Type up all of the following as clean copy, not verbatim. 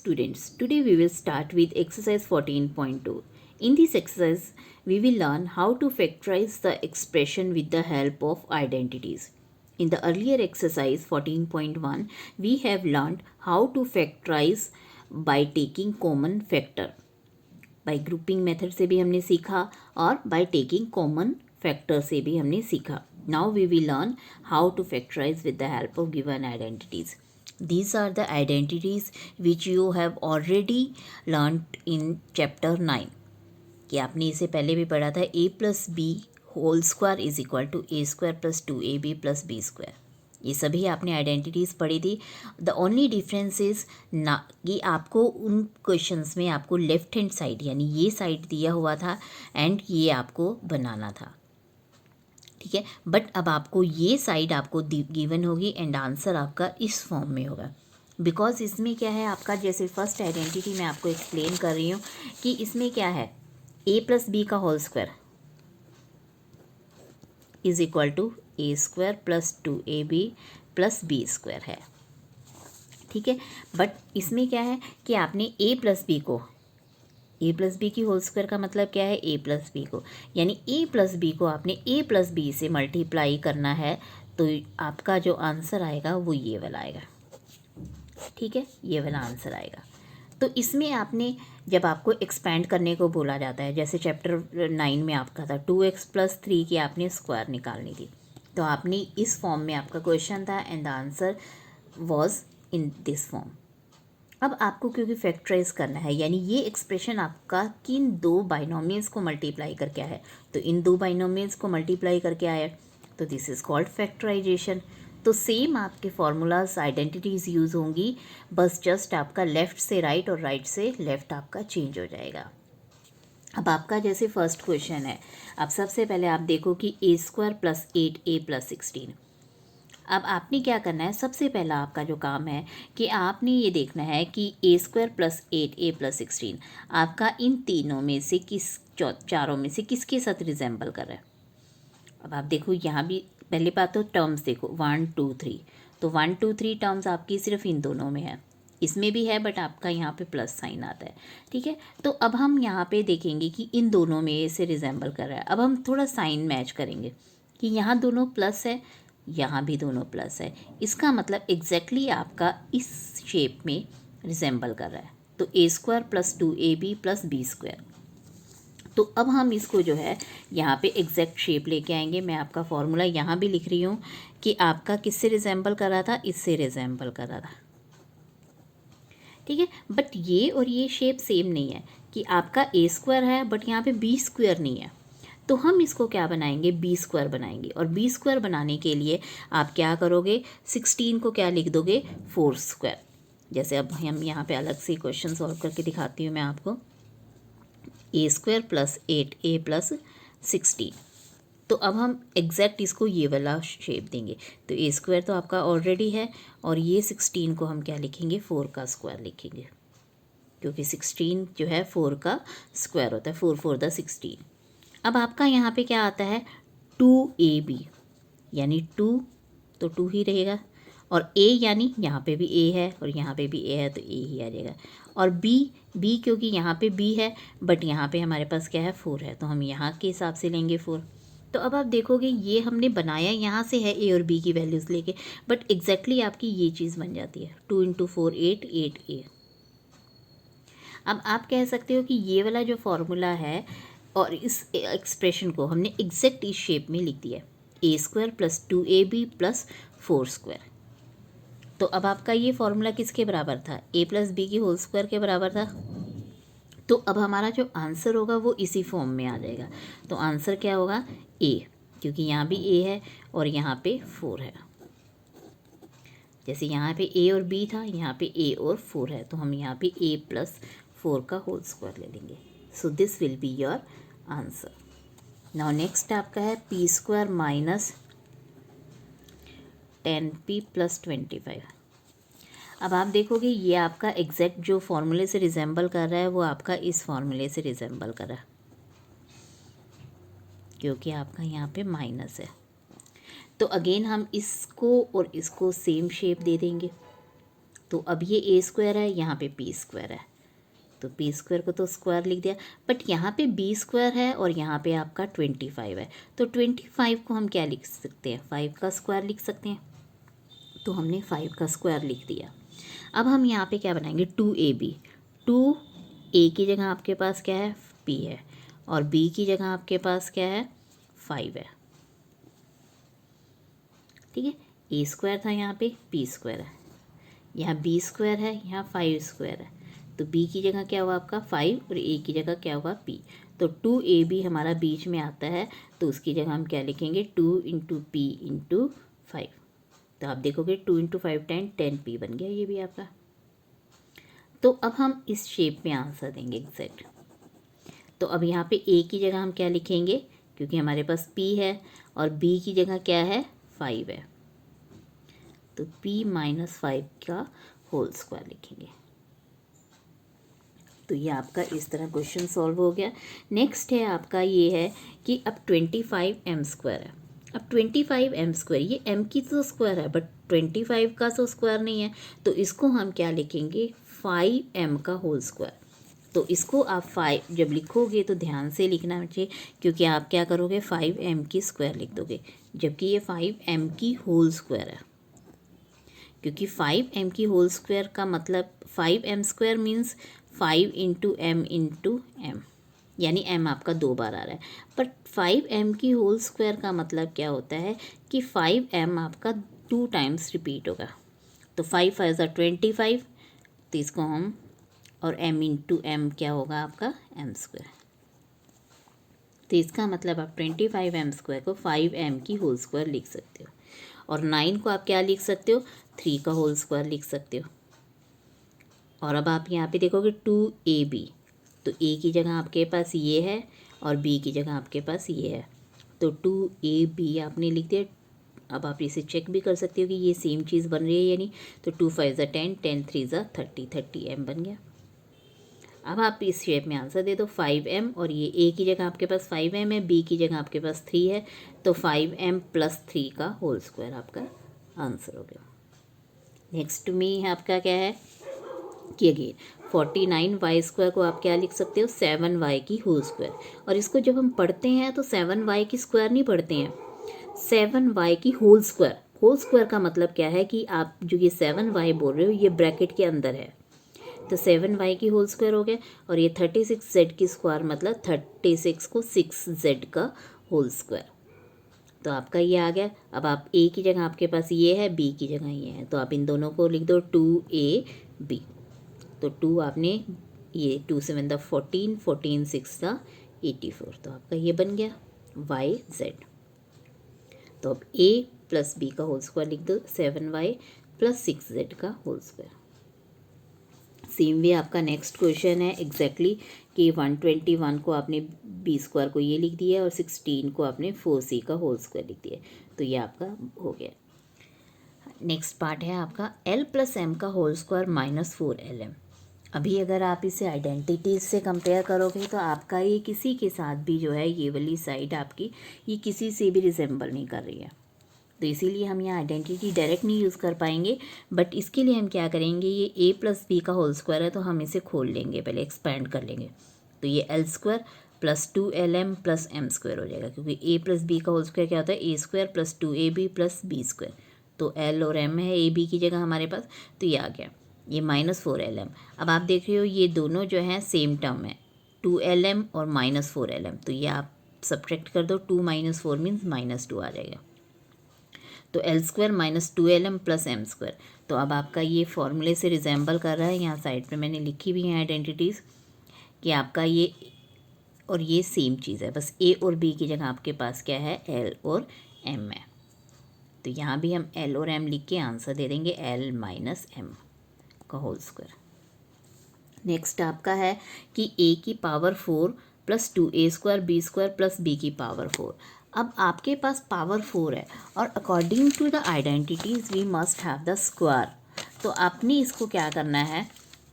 students, today we will start with exercise 14.2. In this exercise, we will learn how to factorize the expression with the help of identities. In the earlier exercise 14.1, we have learned how to factorize by taking common factor. Bye grouping method से भी हमने सीखा और by taking common factor से भी हमने सीखा. Now we will learn how to factorize with the help of given identities. These are the identities which you have already learnt in chapter 9. कि आपने इसे पहले भी पढ़ा था. a plus B whole square is equal to A square plus 2ab plus B square. ये सभी आपने आइडेंटिटीज़ पढ़ी थी. द ओनली डिफरेंस इज ना कि आपको उन क्वेश्चंस में आपको लेफ्ट हैंड साइड यानी ये साइड दिया हुआ था एंड ये आपको बनाना था. ठीक है, बट अब आपको ये साइड आपको गिवन होगी एंड आंसर आपका इस फॉर्म में होगा. बिकॉज इसमें क्या है आपका, जैसे फर्स्ट आइडेंटिटी मैं आपको एक्सप्लेन कर रही हूँ कि इसमें क्या है, ए प्लस बी का whole square is equal to A square plus 2ab plus B square है. ठीक है, बट इसमें क्या है कि आपने ए प्लस बी की होल स्क्वायर का मतलब क्या है, ए प्लस बी को, यानी ए प्लस बी को आपने ए प्लस बी से मल्टीप्लाई करना है. तो आपका जो आंसर आएगा वो ये वाला आएगा. ठीक है, ये वाला आंसर आएगा. तो इसमें आपने जब आपको एक्सपैंड करने को बोला जाता है, जैसे चैप्टर 9 में आपका था 2x प्लस 3 की आपने स्क्वायर निकालनी थी, तो आपने इस फॉर्म में आपका क्वेश्चन था and the answer was in this form. अब आपको क्योंकि फैक्टराइज करना है, यानी ये एक्सप्रेशन आपका किन दो बाइनोमियल्स को मल्टीप्लाई करके आया है, तो इन दो बाइनोमियल्स को मल्टीप्लाई करके आया, तो दिस इज़ कॉल्ड फैक्टराइजेशन. तो सेम आपके फॉर्मूलाज आइडेंटिटीज़ यूज़ होंगी, बस जस्ट आपका लेफ़्ट से राइट और राइट से लेफ़्ट आपका चेंज हो जाएगा. अब आपका जैसे फर्स्ट क्वेश्चन है, अब सबसे पहले आप देखो कि ए स्क्वायर प्लस 8a प्लस 16. अब आपने क्या करना है, सबसे पहला आपका जो काम है कि आपने ये देखना है कि ए स्क्वायर प्लस 8a प्लस 16 आपका इन तीनों में से चारों में से किसके साथ रिजेंबल कर रहा है. अब आप देखो यहाँ भी पहले बात तो टर्म्स देखो 1 2 3, तो 1 2 3 टर्म्स आपकी सिर्फ इन दोनों में है, इसमें भी है बट आपका यहाँ पे प्लस साइन आता है. ठीक है, तो अब हम यहाँ पे देखेंगे कि इन दोनों में से रिजेंबल कर रहा है. अब हम थोड़ा साइन मैच करेंगे कि यहाँ दोनों प्लस है, यहाँ भी दोनों प्लस है, इसका मतलब एग्जैक्टली आपका इस शेप में रिजेंबल कर रहा है. तो a square plus 2ab plus B square. तो अब हम इसको जो है यहाँ पे एग्जैक्ट शेप लेके आएंगे. मैं आपका फॉर्मूला यहाँ भी लिख रही हूँ कि आपका किससे रिजेंबल कर रहा था, इससे रिजेंबल कर रहा था. ठीक है, बट ये और ये शेप सेम नहीं है कि आपका ए स्क्वायर है बट यहाँ पे बी स्क्वायर नहीं है. तो हम इसको क्या बनाएंगे, बी स्क्वायर बनाएंगे. और बी स्क्वायर बनाने के लिए आप क्या करोगे, 16 को क्या लिख दोगे, 4 स्क्वायर. जैसे अब हम यहाँ पे अलग से क्वेश्चन सॉल्व करके दिखाती हूँ मैं आपको. ए स्क्वायर प्लस 8a प्लस 16. तो अब हम एग्जैक्ट इसको ये वाला शेप देंगे. तो ए स्क्वायर तो आपका ऑलरेडी है और ये 16 को हम क्या लिखेंगे, 4 का स्क्वायर लिखेंगे, क्योंकि 16 जो है 4 का स्क्वायर होता है, 4 4 द 16. अब आपका यहाँ पे क्या आता है, 2ab यानी 2 तो 2 ही रहेगा, और a यानी यहाँ पे भी a है और यहाँ पे भी a है तो a ही आ जाएगा. और b क्योंकि यहाँ पे b है बट यहाँ पे हमारे पास क्या है, 4 है, तो हम यहाँ के हिसाब से लेंगे 4. तो अब आप देखोगे ये हमने बनाया यहाँ से है a और b की वैल्यूज़ लेके, बट एग्जैक्टली आपकी ये चीज़ बन जाती है 2 × 4 8 8a. अब आप कह सकते हो कि ये वाला जो फॉर्मूला है और इस एक्सप्रेशन को हमने एग्जैक्ट इस शेप में लिख दिया, a square plus 2ab plus 4 square. तो अब आपका ये फॉर्मूला किसके बराबर था, ए प्लस बी की होल स्क्वायर के बराबर था. तो अब हमारा जो आंसर होगा वो इसी फॉर्म में आ जाएगा. तो आंसर क्या होगा, ए, क्योंकि यहाँ भी ए है और यहाँ पे 4 है. जैसे यहाँ पे ए और बी था, यहाँ पे ए और 4 है, तो हम यहाँ पे ए प्लस 4 का होल स्क्वायर ले लेंगे. So this will be your answer. Now next आपका है P square minus 10p plus 25. अब आप देखोगे ये आपका एग्जैक्ट जो फॉर्मूले से रिजेंबल कर रहा है वो आपका इस फॉर्मूले से रिजेंबल कर रहा है, क्योंकि आपका यहाँ पे माइनस है. तो अगेन हम इसको और इसको सेम शेप दे देंगे. तो अब ये ए स्क्वायर है, यहाँ पे पी स्क्वायर है, तो पी स्क्वायर को तो स्क्वायर लिख दिया, बट यहाँ पे बी स्क्वायर है और यहाँ पे आपका 25 है, तो 25 को हम क्या लिख सकते हैं, 5 का स्क्वायर लिख सकते हैं, तो हमने 5 का स्क्वायर लिख दिया। अब हम यहाँ पे क्या बनाएंगे, 2ab, 2a की जगह आपके पास क्या है, p है, और b की जगह आपके पास क्या है, 5 है, ठीक है। ए स्क्वायर था, यहाँ पे पी स्क्वायर है, यहाँ बी स्क्वायर है, यहाँ 5 स्क्वायर है, तो b की जगह क्या हुआ आपका 5 और a की जगह क्या हुआ p, तो 2ab हमारा बीच में आता है, तो उसकी जगह हम क्या लिखेंगे, 2 इंटू पी इंटू 5, तो आप देखोगे 2 इंटू 5 10p बन गया ये भी आपका। तो अब हम इस शेप में आंसर देंगे एग्जैक्ट। तो अब यहाँ पे a की जगह हम क्या लिखेंगे, क्योंकि हमारे पास p है, और b की जगह क्या है, 5 है, तो p माइनस 5 का होल स्क्वायर लिखेंगे। तो ये आपका इस तरह क्वेश्चन सॉल्व हो गया। नेक्स्ट है आपका ये है कि अब 25m स्क्वायर है। अब 25m स्क्वायर, ये m की तो स्क्वायर है बट 25 का तो स्क्वायर नहीं है, तो इसको हम क्या लिखेंगे, 5m का होल स्क्वायर। तो इसको आप 5 जब लिखोगे तो ध्यान से लिखना चाहिए, क्योंकि आप क्या करोगे, 5m की स्क्वायर लिख दोगे, जबकि ये 5m की होल स्क्वायर है, क्योंकि 5m की होल स्क्वायर का मतलब 5m square means 5 into M into M, यानी m आपका 2 बार आ रहा है, बट 5m की होल स्क्वायर का मतलब क्या होता है कि 5m आपका 2 टाइम्स रिपीट होगा, तो 5 5 25, तो इसको हम, और m इंटू एम क्या होगा आपका m स्क्वायर, तो इसका मतलब आप 25m स्क्वायर को 5m की होल स्क्वायर लिख सकते हो, और 9 को आप क्या लिख सकते हो, 3 का होल स्क्वायर लिख सकते हो। और अब आप यहाँ पे देखोगे 2ab, तो a की जगह आपके पास ये है और b की जगह आपके पास ये है, तो 2ab आपने लिख दिया। अब आप इसे चेक भी कर सकते हो कि ये सेम चीज़ बन रही है या नहीं, तो 2 5 10, 10 3 30, 30m बन गया। अब आप इस शेप में आंसर दे दो, 5m, और ये a की जगह आपके पास 5m है, b की जगह आपके पास 3 है, तो 5m प्लस 3 का होल स्क्वायर आपका आंसर हो गया। नेक्स्ट में है आपका क्या है कि अगेन 49y स्क्वायर को आप क्या लिख सकते हो, 7y की होल स्क्वायर, और इसको जब हम पढ़ते हैं तो 7y की स्क्वायर नहीं पढ़ते हैं, 7y की होल स्क्वायर। होल स्क्वायर का मतलब क्या है कि आप जो ये 7y बोल रहे हो ये ब्रैकेट के अंदर है, तो 7y की होल स्क्वायर हो गया, और ये 36z की स्क्वायर मतलब 36 को 6z का होल स्क्वायर, तो आपका ये आ गया। अब आप a की जगह आपके पास ये है, b की जगह ये है, तो आप इन दोनों को लिख दो 2ab, तो 2 आपने ये 2 7 14, 14 6 84, तो आपका ये बन गया yz। तो अब a प्लस b का होल स्क्वायर लिख दो, 7y प्लस 6z का होल स्क्वायर। सेम वे आपका नेक्स्ट क्वेश्चन है एग्जैक्टली कि 121 को आपने बी स्क्वायर को ये लिख दिया और 16 को आपने 4c का होल स्क्वायर लिख दिया, तो ये आपका हो गया। नेक्स्ट पार्ट है आपका l प्लस एम का होल स्क्वायर माइनस 4lm। अभी अगर आप इसे आइडेंटिटीज से कंपेयर करोगे तो आपका ये किसी के साथ भी जो है, ये वाली साइड आपकी ये किसी से भी रिजेंबल नहीं कर रही है, तो इसीलिए हम यहाँ आइडेंटिटी डायरेक्ट नहीं यूज़ कर पाएंगे, बट इसके लिए हम क्या करेंगे, ये a प्लस बी का होल स्क्वायर है तो हम इसे खोल लेंगे, पहले एक्सपैंड कर लेंगे, तो ये l square plus 2lm plus m square हो जाएगा, क्योंकि a प्लस बी का होल स्क्वायर क्या होता है, a square plus 2ab plus b square, तो l और m है a b की जगह हमारे पास, तो ये आ गया ये माइनस 4lm। अब आप देख रहे हो ये दोनों जो हैं सेम टर्म है, 2lm और माइनस 4lm, तो ये आप सब्ट्रैक्ट कर दो, 2 माइनस 4 मीन्स माइनस 2 आ जाएगा, तो l square minus 2lm plus m square. तो अब आपका ये फॉर्मूले से रिजेंबल कर रहा है, यहाँ साइड पे मैंने लिखी हुई है आइडेंटिटीज़ कि आपका ये और ये सेम चीज़ है, बस a और b की जगह आपके पास क्या है, l और m है, तो यहाँ भी हम l और m लिख के आंसर दे देंगे l माइनस m का होल स्क्वायर। नेक्स्ट आपका है कि a की power 4 plus 2a square B square plus b की पावर 4। अब आपके पास पावर 4 है और according to the identities we must have the square, तो आपने इसको क्या करना है,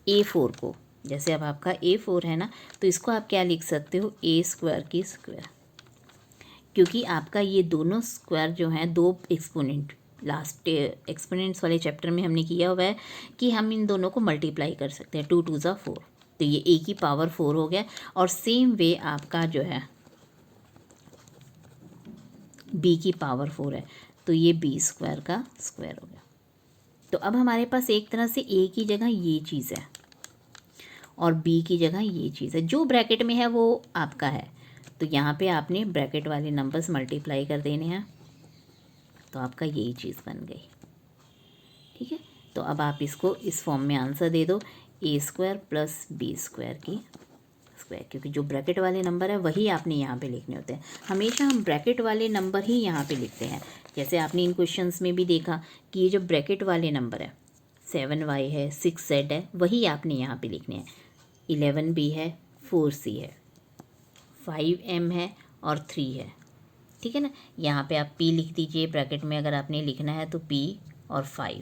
a4 को, जैसे अब आपका a4 है ना, तो इसको आप क्या लिख सकते हो, a स्क्वायर की स्क्वायर, क्योंकि आपका ये दोनों स्क्वायर जो हैं दो एक्सपोनेंट लास्ट एक्सपोनेंट्स वाले चैप्टर में हमने किया हुआ है कि हम इन दोनों को मल्टीप्लाई कर सकते हैं, 2 2 ज़ा 4, तो ये a की पावर 4 हो गया। और सेम वे आपका जो है b की पावर 4 है, तो ये b स्क्वायर का स्क्वायर हो गया। तो अब हमारे पास एक तरह से a की जगह ये चीज़ है और b की जगह ये चीज़ है, जो ब्रैकेट में है वो आपका है। तो यहाँ पे आपने ब्रैकेट वाले नंबर्स मल्टीप्लाई कर देने हैं, तो आपका यही चीज़ बन गई। ठीक है, तो अब आप इसको इस फॉर्म में आंसर दे दो, a square plus b square की स्क्वायर, क्योंकि जो ब्रैकेट वाले नंबर है वही आपने यहाँ पे लिखने होते हैं। हमेशा हम ब्रैकेट वाले नंबर ही यहाँ पे लिखते हैं। जैसे आपने इन क्वेश्चंस में भी देखा कि ये जो ब्रैकेट वाले नंबर है 7y है, 6z है, वही आपने यहाँ पे लिखने हैं। 11b है, 4c है, 5m है और 3 है। ठीक है ना, यहाँ पे आप p लिख दीजिए ब्रैकेट में, अगर आपने लिखना है तो p और 5,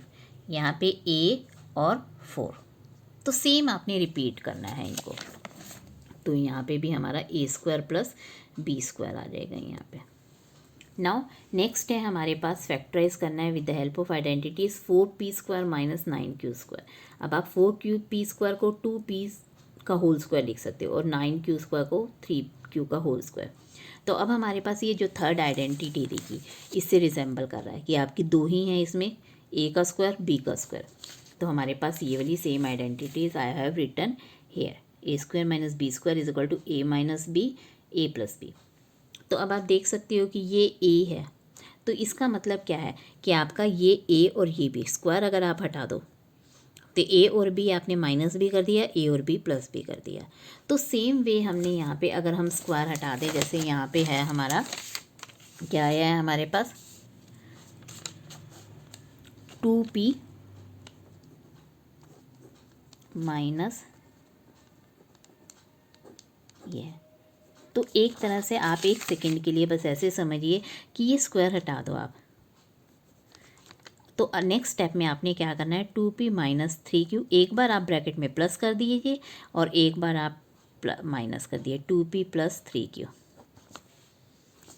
यहाँ पे a और 4। तो सेम आपने रिपीट करना है इनको, तो यहाँ पे भी हमारा a square plus b square आ जाएगा यहाँ पे। नाउ नेक्स्ट है हमारे पास फैक्टराइज करना है with the help of identities 4p square minus 9q square. अब आप 4p स्क्वायर को 2p का होल स्क्वायर लिख सकते हो और 9q स्क्वायर को 3q का होल स्क्वायर। तो अब हमारे पास ये जो थर्ड आइडेंटिटी देखिए, इससे रिजेंबल कर रहा है कि आपकी दो ही हैं इसमें, a का स्क्वायर b का स्क्वायर। तो हमारे पास ये वाली same identities I have written here, a square minus b square is equal to a minus b, a plus b। तो अब आप देख सकते हो कि ये a है, तो इसका मतलब क्या है कि आपका ये a और ये b स्क्वायर अगर आप हटा दो तो a और b आपने माइनस भी कर दिया, a और b प्लस भी कर दिया। तो सेम वे हमने यहाँ पे अगर हम स्क्वायर हटा दें, जैसे यहाँ पे है हमारा क्या आया है हमारे पास 2p माइनस ये है। तो एक तरह से आप एक सेकंड के लिए बस ऐसे समझिए कि ये स्क्वायर हटा दो आप। तो नेक्स्ट स्टेप में आपने क्या करना है 2p माइनस 3q, एक बार आप ब्रैकेट में प्लस कर दीजिए और एक बार आप माइनस कर दिए 2p प्लस 3q।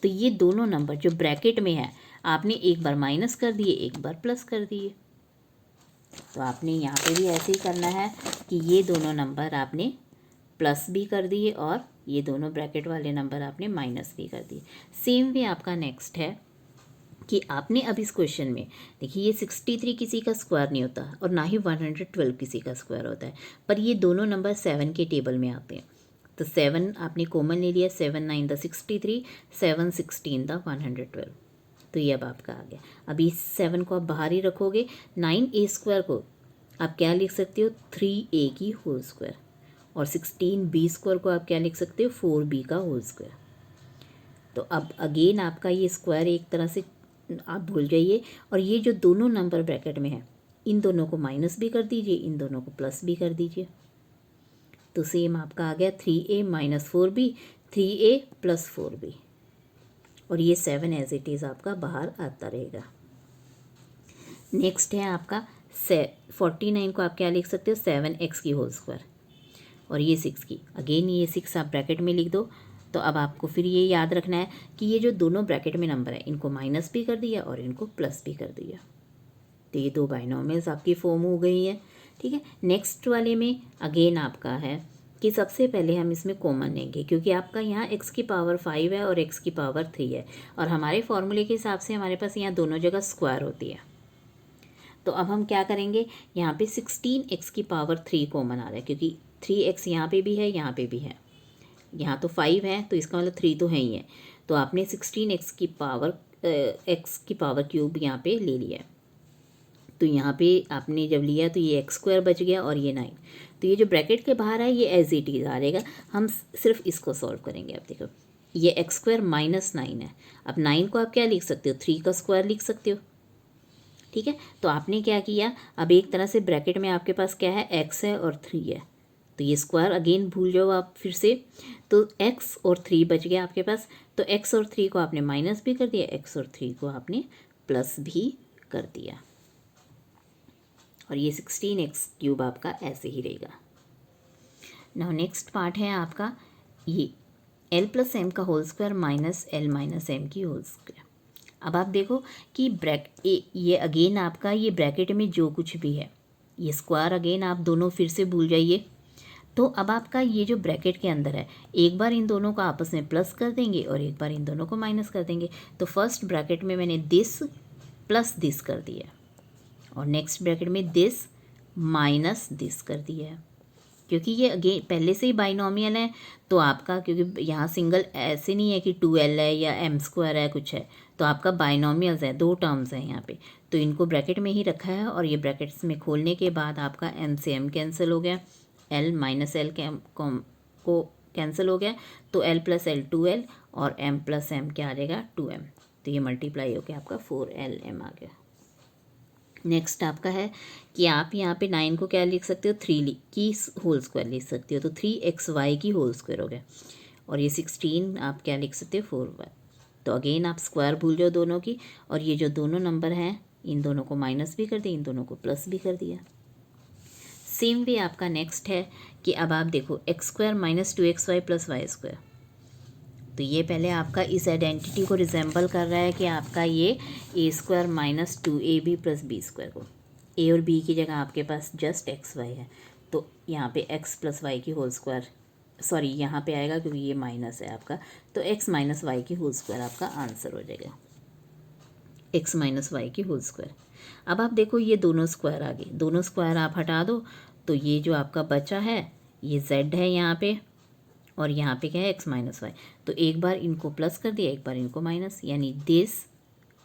तो ये दोनों नंबर जो ब्रैकेट में है आपने एक बार माइनस कर दिए, एक बार प्लस कर दिए। तो आपने यहाँ पे भी ऐसे ही करना है कि ये दोनों नंबर आपने प्लस भी कर दिए और ये दोनों ब्रैकेट वाले नंबर आपने माइनस भी कर दिए। सेम वे आपका नेक्स्ट है कि आपने अब इस क्वेश्चन में देखिए ये 63 किसी का स्क्वायर नहीं होता और ना ही 112 किसी का स्क्वायर होता है, पर ये दोनों नंबर 7 के टेबल में आते हैं। तो 7 आपने कॉमन ले लिया, 7 9 द 63, 7 16 द 112। तो ये अब आपका आ गया। अभी 7 को आप बाहर ही रखोगे, 9a स्क्वायर को आप क्या लिख सकते हो 3a की होल स्क्वायर, और 16b स्क्वायर को आप क्या लिख सकते हो 4b का होल स्क्वायर। तो अब अगेन आपका ये स्क्वायर एक तरह से आप भूल जाइए, और ये जो दोनों नंबर ब्रैकेट में है इन दोनों को माइनस भी कर दीजिए, इन दोनों को प्लस भी कर दीजिए। तो सेम आपका आ गया 3a minus 4b, 3a plus 4b, और ये 7 एज इट इज़ आपका बाहर आता रहेगा। नेक्स्ट है आपका 49 को आप क्या लिख सकते हो 7x की होल स्क्वायर, और ये 6 की, अगेन ये 6 आप ब्रैकेट में लिख दो। तो अब आपको फिर ये याद रखना है कि ये जो दोनों ब्रैकेट में नंबर है इनको माइनस भी कर दिया और इनको प्लस भी कर दिया। तो ये दो बाइनोमियल्स आपकी फॉर्म हो गई है। ठीक है, नेक्स्ट वाले में अगेन आपका है कि सबसे पहले हम इसमें कॉमन लेंगे, क्योंकि आपका यहाँ x की पावर 5 है और x की पावर 3 है, और हमारे फॉर्मूले के हिसाब से हमारे पास यहाँ दोनों जगह स्क्वायर होती है। तो अब हम क्या करेंगे, यहाँ पे 16x की पावर 3 कॉमन आ रहा है, क्योंकि 3x यहाँ पे भी है, यहाँ पे भी है, यहाँ तो 5 है तो इसका मतलब 3 तो है ही है। तो आपने 16x की पावर x की पावर क्यूब यहाँ पे ले लिया है। तो यहाँ पे आपने जब लिया तो ये x स्क्वायर बच गया और ये 9। तो ये जो ब्रैकेट के बाहर है ये एज इट इज़ आ रहेगा, हम सिर्फ इसको सॉल्व करेंगे। अब देखो ये x स्क्वायर माइनस 9 है, अब 9 को आप क्या लिख सकते हो 3 का स्क्वायर लिख सकते हो। ठीक है, तो आपने क्या किया, अब एक तरह से ब्रैकेट में आपके पास क्या है x है और 3 है, तो ये स्क्वायर अगेन भूल जाओ आप फिर से। तो x और 3 बच गया आपके पास, तो x और 3 को आपने माइनस भी कर दिया, x और 3 को आपने प्लस भी कर दिया, और ये 16x क्यूब आपका ऐसे ही रहेगा। नाउ नेक्स्ट पार्ट है आपका ये l प्लस m का whole square minus l minus m की होल स्क्वायर। अब आप देखो कि ये अगेन आपका ये ब्रैकेट में जो कुछ भी है ये स्क्वायर अगेन आप दोनों फिर से भूल जाइए। तो अब आपका ये जो ब्रैकेट के अंदर है एक बार इन दोनों को आपस में प्लस कर देंगे और एक बार इन दोनों को माइनस कर देंगे। तो फर्स्ट ब्रैकेट में मैंने दिस प्लस दिस कर दिया और नेक्स्ट ब्रैकेट में दिस माइनस दिस कर दिया है, क्योंकि ये अगेन पहले से ही बाइनोमियल है। तो आपका क्योंकि यहाँ सिंगल ऐसे नहीं है कि 2l है या m² है कुछ है, तो आपका बाइनोमियल्स है, दो टर्म्स हैं यहाँ पे, तो इनको ब्रैकेट में ही रखा है। और ये ब्रैकेट्स में खोलने के बाद आपका m से m कैंसिल हो गया, l माइनस l को कैंसिल हो गया, तो l प्लस l 2l और m प्लस m क्या आ जाएगा 2m। तो ये मल्टीप्लाई होकर आपका 4lm आ गया। नेक्स्ट आपका है कि आप यहाँ पे 9 को क्या लिख सकते हो 3 की होल स्क्वायर लिख सकते हो, तो 3xy की होल स्क्वायर हो गया। और ये 16 आप क्या लिख सकते हो 4y। तो अगेन आप स्क्वायर भूल जाओ दोनों की, और ये जो दोनों नंबर हैं इन दोनों को माइनस भी कर दिया, इन दोनों को प्लस भी कर दिया। सेम वे आपका नेक्स्ट है कि अब आप देखो x² minus 2xy plus y²। तो ये पहले आपका इस आइडेंटिटी को रिजेंबल कर रहा है कि आपका ये a² minus 2ab plus b² को, a और b की जगह आपके पास जस्ट xy है, तो यहाँ पे x प्लस वाई की होल स्क्वायर, सॉरी यहाँ पे आएगा क्योंकि ये माइनस है आपका, तो x माइनस वाई की होल स्क्वायर आपका आंसर हो जाएगा, x माइनस वाई की होल स्क्वायर। अब आप देखो ये दोनों स्क्वायर आ गए, दोनों स्क्वायर आप हटा दो तो ये जो आपका बचा है ये z है यहाँ पे, और यहाँ पे क्या है x माइनस वाई। तो एक बार इनको प्लस कर दिया, एक बार इनको माइनस, यानी this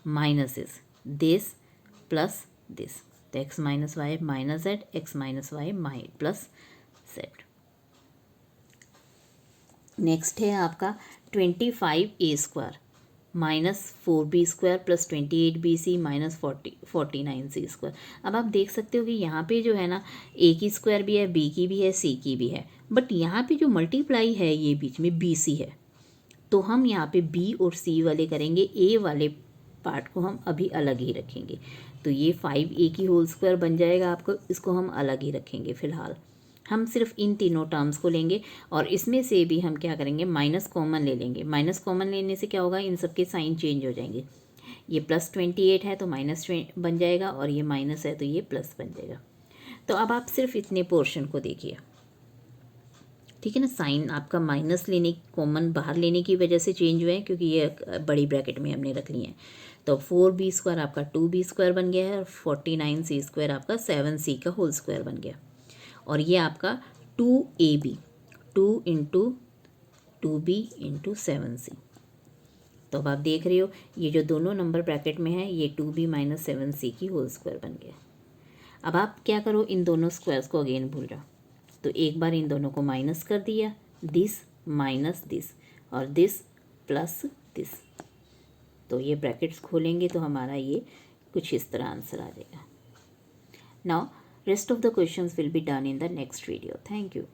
minus this plus this, तो x minus Y minus Z, X minus Y plus Z. Next है आपका 25a² minus 4b² plus 28bc minus 49c²। अब आप देख सकते हो कि यहाँ पे जो है ना a की स्क्वायर भी है, b की भी है, c की भी है, बट यहाँ पे जो मल्टीप्लाई है ये बीच में bc है, तो हम यहाँ पे b और c वाले करेंगे, a वाले पार्ट को हम अभी अलग ही रखेंगे। तो ये 5a की होल स्क्वायर बन जाएगा आपको, इसको हम अलग ही रखेंगे फिलहाल। हम सिर्फ इन तीनों टर्म्स को लेंगे और इसमें से भी हम क्या करेंगे माइनस कॉमन ले लेंगे। माइनस कॉमन लेने से क्या होगा, इन सब के साइन चेंज हो जाएंगे। ये प्लस 28 है तो माइनस बन जाएगा, और ये माइनस है तो ये प्लस बन जाएगा। तो अब आप सिर्फ इतने पोर्शन को देखिए, ठीक है ना। साइन आपका माइनस लेने कॉमन बाहर लेने की वजह से चेंज हुए हैं, क्योंकि ये बड़ी ब्रैकेट में हमने रख ली है। तो 4b² आपका 2b² बन गया है, और 49c² आपका 7c का होल स्क्वायर बन गया। और ये आपका 2ab 2 into 2b into 7c। तो अब आप देख रहे हो ये जो दोनों नंबर ब्रैकेट में है ये 2b माइनस 7c की होल स्क्वायर बन गया। अब आप क्या करो, इन दोनों स्क्वायर्स को अगेन भूल जाओ, तो एक बार इन दोनों को माइनस कर दिया, दिस माइनस दिस और दिस प्लस दिस। तो ये ब्रैकेट्स खोलेंगे तो हमारा ये कुछ इस तरह आंसर आ जाएगा। Now rest of the questions will be done in the next video. Thank you.